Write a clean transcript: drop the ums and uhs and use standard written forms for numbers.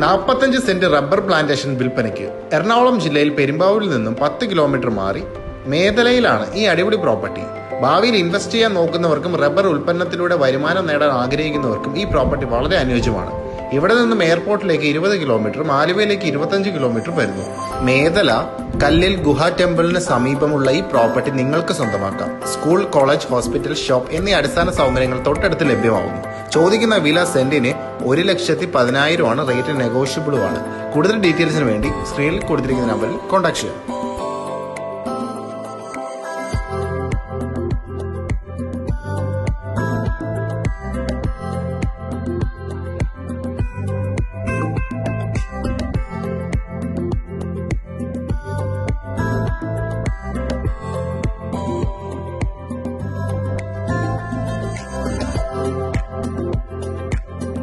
45 saint rubber plantation വിൽപ്പനയ്ക്ക്. എറണാകുളം ജില്ലയിൽ പെരുമ്പാവൂരിൽ നിന്നും 10 കിലോമീറ്റർ മാറി മേദലയിലാണ് ഈ അടിപൊളി പ്രോപ്പർട്ടി. ഭാവിയിൽ ഇൻവെസ്റ്റ് ചെയ്യാൻ നോക്കുന്നവർക്കും റബ്ബർ ഉൽപ്പന്നത്തിലൂടെ വരുമാനം നേടാൻ ആഗ്രഹിക്കുന്നവർക്കും ഈ പ്രോപ്പർട്ടി വളരെ അനുയോജ്യമാണ്. ഇവിടെ നിന്നും എയർപോർട്ടിലേക്ക് 20 കിലോമീറ്ററും ആലുവയിലേക്ക് 25 കിലോമീറ്റർ വരുന്നു. മേദല കല്ലിൽ ഗുഹ ടെമ്പിളിന് സമീപമുള്ള ഈ പ്രോപ്പർട്ടി നിങ്ങൾക്ക് സ്വന്തമാക്കാം. സ്കൂൾ, കോളേജ്, ഹോസ്പിറ്റൽ, ഷോപ്പ് എന്നീ അടിസ്ഥാന സൗകര്യങ്ങൾ തൊട്ടടുത്ത് ലഭ്യമാകുന്നു. ചോദിക്കുന്ന വില സെന്റിന് 1,10,10,000 ആണ്. റേറ്റ് നെഗോഷ്യബിളുമാണ്. കൂടുതൽ ഡീറ്റെയിൽസിന് വേണ്ടി സ്ക്രീനിൽ കൊടുത്തിരിക്കുന്ന നമ്പറിൽ കോൺടാക്ട് ചെയ്യാം.